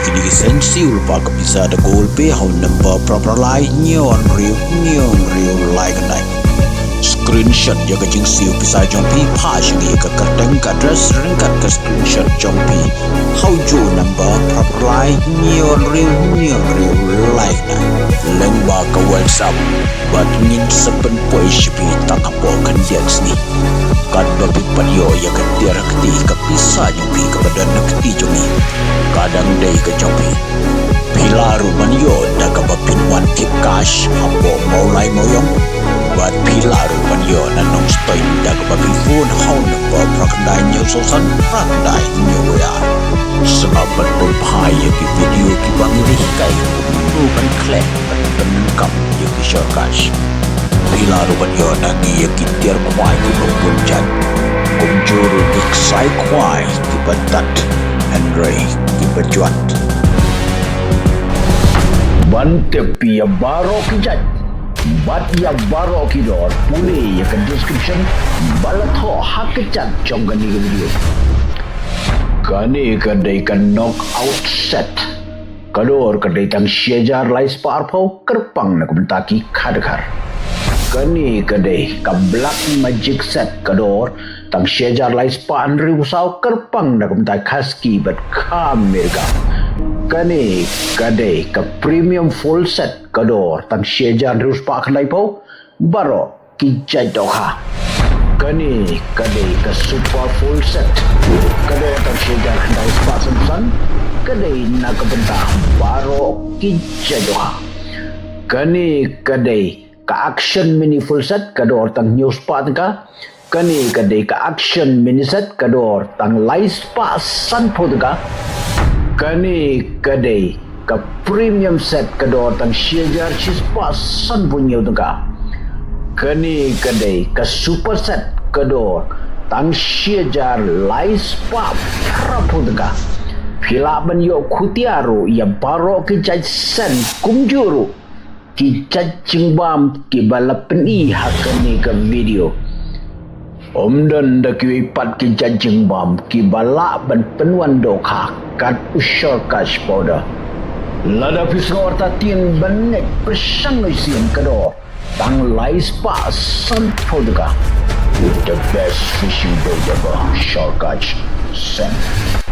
kini sensi ulpa kapisa da golpe hau number proper line nyon riu like nai screenshot jaga jing siu pisa jompi pa shingi ka kartang ka address ringkat ka screenshot jompi hau jo number proper line nyon riu like nai lengba ka whatsapp bat ngin sepen poi shipi tak apa kan jets ni kad babi padyo ya ka tirakti ka pisa jompi ka badan nakti jomi kadang day ka jompi pilaru manyo daga bapin wan kip cash hapo maulai moyong bat pilaru manyo nanong stoy daga bapin phone hau number prakandai nyo sosan prakandai nyo ya sebabat pulpaya ki video ki bangiri kai ruban klek penengkap ya ki shortcash pilaru manyo nangi ya ki tiar kwai ki berpunjan kumjuru ki ksai kwai ki batat Andre ki berjuat Bante pia baro ki jat bat ya baro ki dor pune ya ke description balat ho hak jat chong gani video kani kadai kan knock out set kador kadai tang shejar lais par phau kerpang na kumentaki khadkhar kani kadai ka black magic set kador tang shejar lais pan riusau kerpang na kumentai khaski bat khamirga kani kadai ka premium full set kador tang shejar rius pa khlai pau baro ki jai doha kani kadai ka super full set kador tang shejar khlai pa san kadai na kabenta baro ki jai doha kani kadai ka action mini full set kador tang news pa ka kani kadai ka action mini set kador tang light pa san podga kani kadai ka premium set kador tang shejar chispa san bunyo tanga kani kadai ka super set kador tang shejar light pa prapodga phila ban yo khutiaro ya baro ki jaj san kumjuru ki jajing bam ki balapni hakani ka video Omdan da ki pat ki jajing bam ki bala ban penuan dokha kat usor cash powder lada pisngor ta tin banek pesang isian kador tang lais pa san podga with the best fishing bait ever shortcut send